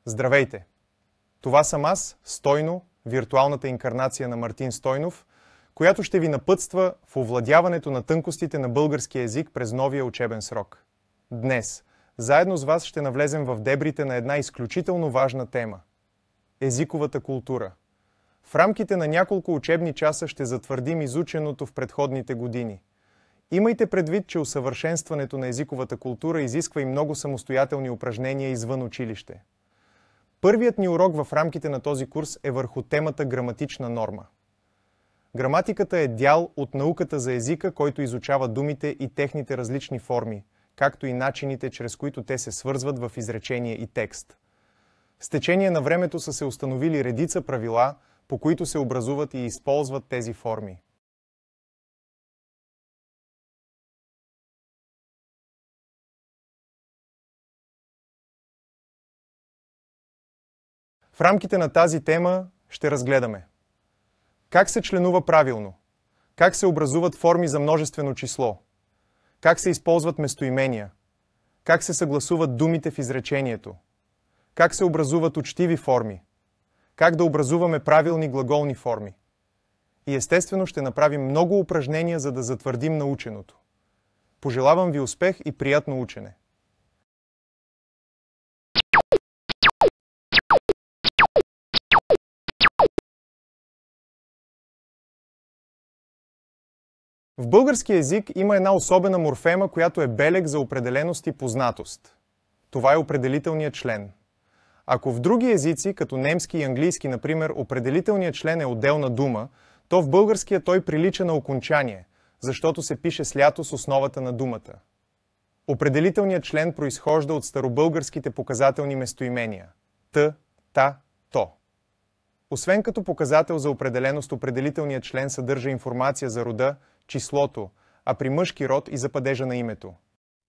Здравейте! Това съм аз, Стойно, виртуалната инкарнация на Мартин Стойнов, която ще ви напътства в овладяването на тънкостите на българския език през новия учебен срок. Днес, заедно с вас ще навлезем в дебрите на една изключително важна тема – езиковата култура. В рамките на няколко учебни часа ще затвърдим изученото в предходните години. Имайте предвид, че усъвършенстването на езиковата култура изисква и много самостоятелни упражнения извън училище. Първият ни урок в рамките на този курс е върху темата граматична норма. Граматиката е дял от науката за езика, който изучава думите и техните различни форми, както и начините, чрез които те се свързват в изречение и текст. С течение на времето са се установили редица правила, по които се образуват и използват тези форми. В рамките на тази тема ще разгледаме как се членува правилно, как се образуват форми за множествено число, как се използват местоимения, как се съгласуват думите в изречението, как се образуват учтиви форми, как да образуваме правилни глаголни форми. И естествено ще направим много упражнения, за да затвърдим наученото. Пожелавам ви успех и приятно учене! В български език има една особена морфема, която е белег за определеност и познатост. Това е определителният член. Ако в други езици, като немски и английски, например, определителният член е отделна дума, то в българския той прилича на окончание, защото се пише с лято с основата на думата. Определителният член произхожда от старобългарските показателни местоимения – т, та, то. Освен като показател за определеност, определителният член съдържа информация за рода, числото, а при мъжки род и за падежа на името.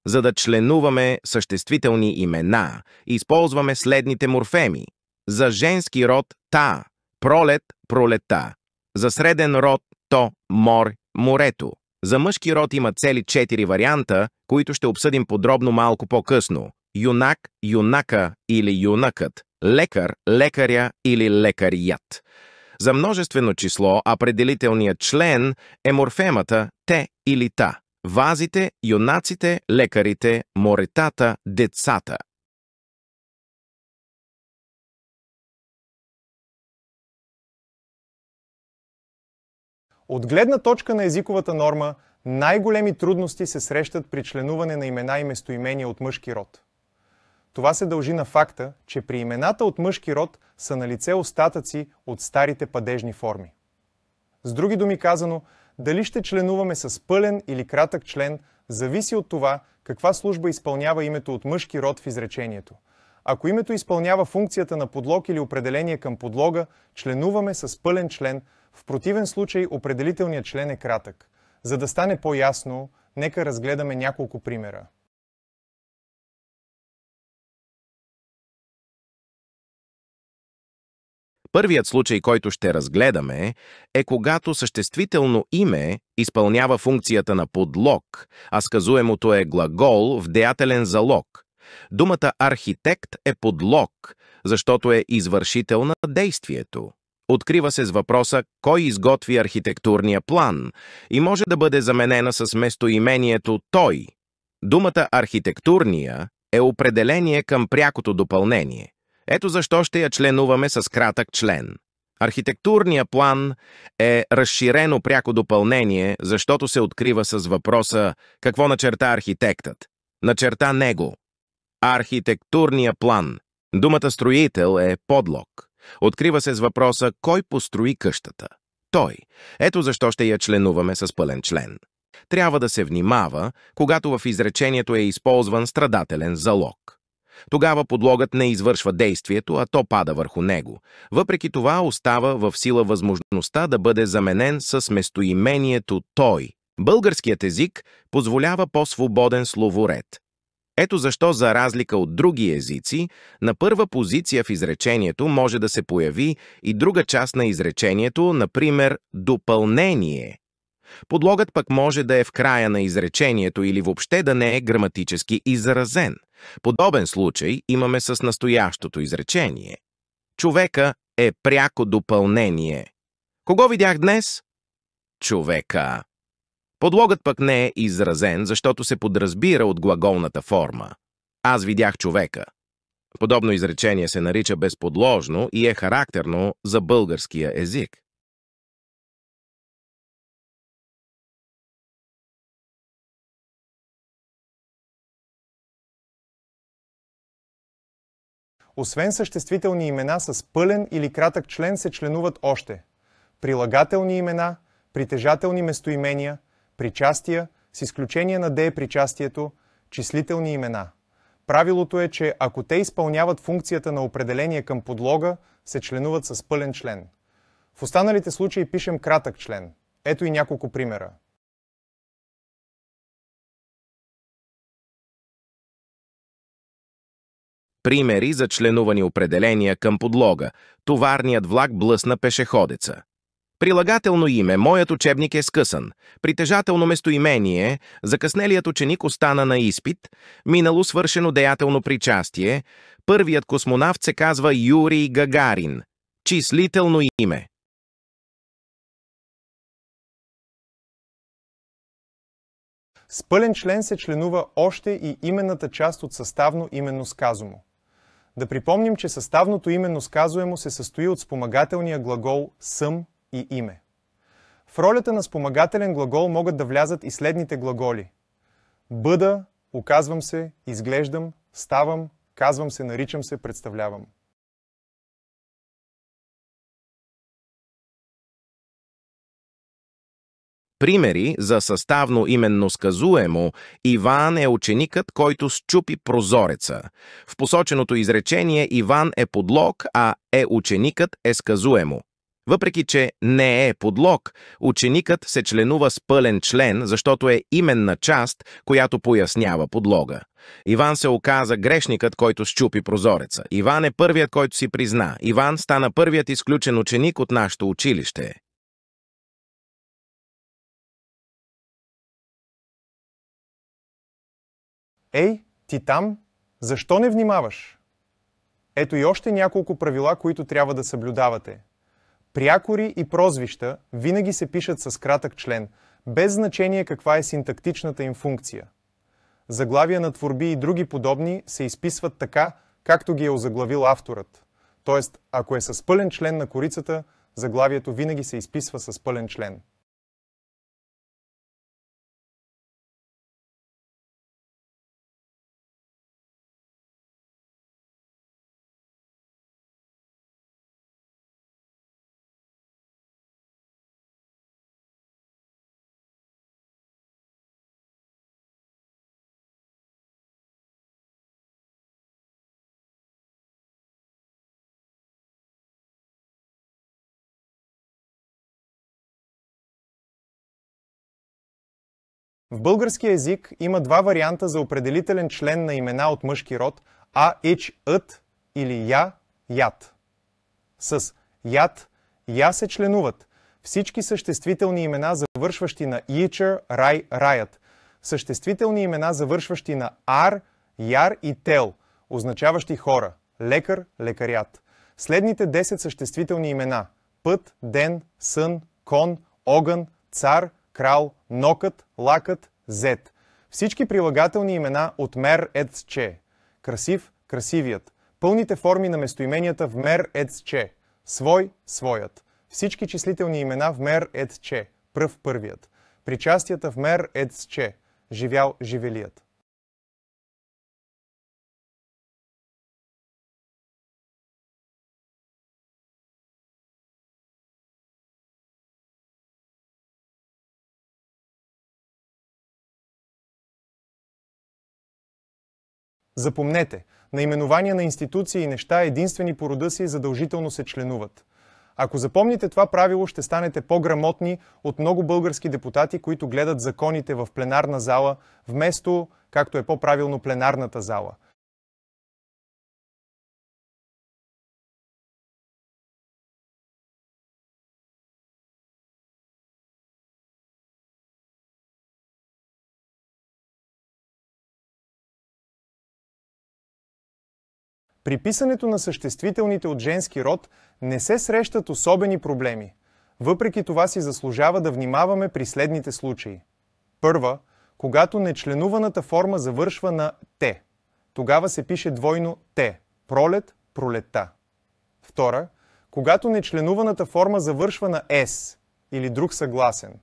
За да членуваме съществителни имена, използваме следните морфеми. За женски род – та, пролет – пролета. За среден род – то, мор, морето. За мъжки род има цели 4 варианта, които ще обсъдим подробно малко по-късно. Юнак, юнака или юнакът. Лекар, лекаря или лекарият. За множествено число определителният член е морфемата те или та. Вазите, юнаците, лекарите, моретата, децата. От гледна точка на езиковата норма, най-големи трудности се срещат при членуване на имена и местоимения от мъжки род. Това се дължи на факта, че при имената от мъжки род са налице остатъци от старите падежни форми. С други думи казано, дали ще членуваме с пълен или кратък член, зависи от това каква служба изпълнява името от мъжки род в изречението. Ако името изпълнява функцията на подлог или определение към подлога, членуваме с пълен член, в противен случай определителният член е кратък. За да стане по-ясно, нека разгледаме няколко примера. Първият случай, който ще разгледаме, е когато съществително име изпълнява функцията на подлог, а сказуемото е глагол в деятелен залог. Думата архитект е подлог, защото е извършител на действието. Открива се с въпроса кой изготви архитектурния план и може да бъде заменена с местоимението той. Думата архитектурния е определение към прякото допълнение. Ето защо ще я членуваме с кратък член. Архитектурният план е разширено пряко допълнение, защото се открива с въпроса какво начерта архитектът. Начерта него. Архитектурният план. Думата строител е подлог. Открива се с въпроса кой построи къщата. Той. Ето защо ще я членуваме с пълен член. Трябва да се внимава, когато в изречението е използван страдателен залог. Тогава подлогът не извършва действието, а то пада върху него. Въпреки това остава в сила възможността да бъде заменен с местоимението той. Българският език позволява по-свободен словоред. Ето защо, за разлика от други езици, на първа позиция в изречението може да се появи и друга част на изречението, например допълнение. Подлогът пък може да е в края на изречението или въобще да не е граматически изразен. Подобен случай имаме с настоящото изречение. Човека е пряко допълнение. Кого видях днес? Човека. Подлогът пък не е изразен, защото се подразбира от глаголната форма. Аз видях човека. Подобно изречение се нарича безподложно и е характерно за българския език. Освен съществителни имена с пълен или кратък член се членуват още прилагателни имена, притежателни местоимения, причастия, с изключение на деепричастието, числителни имена. Правилото е, че ако те изпълняват функцията на определение към подлога, се членуват с пълен член. В останалите случаи пишем кратък член. Ето и няколко примера. Примери за членувани определения към подлога. Товарният влак блъсна пешеходеца. Прилагателно име, моят учебник е скъсан. Притежателно местоимение, закъснелият ученик остана на изпит. Минало свършено деятелно причастие. Първият космонавт се казва Юрий Гагарин. Числително име. С пълен член се членува още и именната част от съставно именно сказуемо. Да припомним, че съставното именно сказуемо се състои от спомагателния глагол съм и име. В ролята на спомагателен глагол могат да влязат и следните глаголи: бъда, оказвам се, изглеждам, ставам, казвам се, наричам се, представлявам. Примери за съставно именно сказуемо: Иван е ученикът, който счупи прозореца. В посоченото изречение Иван е подлог, а е ученикът е сказуемо. Въпреки че не е подлог, ученикът се членува с пълен член, защото е именна част, която пояснява подлога. Иван се оказа грешникът, който счупи прозореца. Иван е първият, който си призна. Иван стана първият изключен ученик от нашето училище. Ей, ти там, защо не внимаваш? Ето и още няколко правила, които трябва да съблюдавате. Прякори и прозвища винаги се пишат с кратък член, без значение каква е синтактичната им функция. Заглавия на творби и други подобни се изписват така, както ги е озаглавил авторът. Тоест, ако е с пълен член на корицата, заглавието винаги се изписва с пълен член. В български език има два варианта за определителен член на имена от мъжки род: а, ич, ът или я, ят. С ят, я се членуват всички съществителни имена, завършващи на ичър, рай, раят. Съществителни имена, завършващи на ар, яр и тел, означаващи хора: лекар, лекарят. Следните 10 съществителни имена: път, ден, сън, кон, огън, цар, крал, нокът, лакът, зет. Всички прилагателни имена от мер ец че. Красив, красивият. Пълните форми на местоименията в мер ец че. Свой, своят. Всички числителни имена в мер ец че. Пръв, първият. Причастията в мер ец че. Живял, живелият. Запомнете, наименования на институции и неща, единствени по рода си, задължително се членуват. Ако запомните това правило, ще станете по-грамотни от много български депутати, които гледат законите в пленарна зала, вместо, както е по-правилно, пленарната зала. При писането на съществителните от женски род не се срещат особени проблеми. Въпреки това си заслужава да внимаваме при следните случаи. Първа, когато нечленуваната форма завършва на «те». Тогава се пише двойно «те» – пролет, пролетта. Втора, когато нечленуваната форма завършва на «с» или друг съгласен.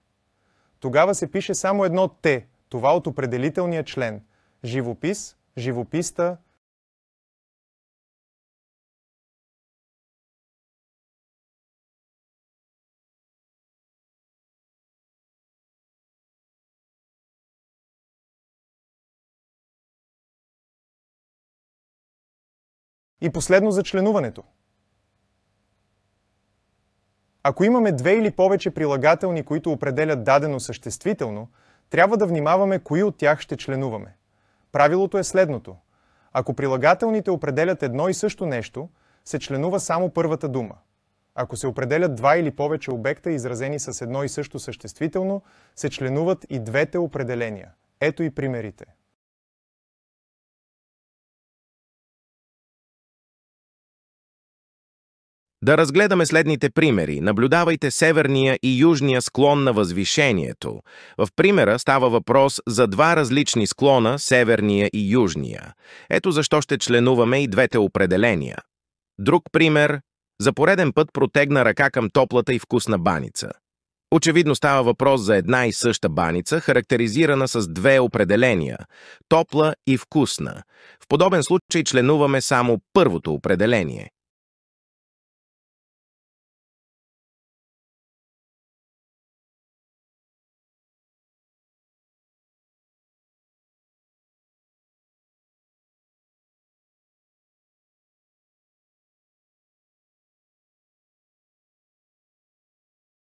Тогава се пише само едно «те», това от определителния член – живопис, живописта. И последно за членуването. Ако имаме две или повече прилагателни, които определят дадено съществително, трябва да внимаваме кои от тях ще членуваме. Правилото е следното. Ако прилагателните определят едно и също нещо, се членува само първата дума. Ако се определят два или повече обекта, изразени с едно и също съществително, се членуват и двете определения. Ето и примерите. Да разгледаме следните примери. Наблюдавайте северния и южния склон на възвишението. В примера става въпрос за два различни склона, северния и южния. Ето защо ще членуваме и двете определения. Друг пример. За пореден път протегна ръка към топлата и вкусна баница. Очевидно става въпрос за една и съща баница, характеризирана с две определения – топла и вкусна. В подобен случай членуваме само първото определение.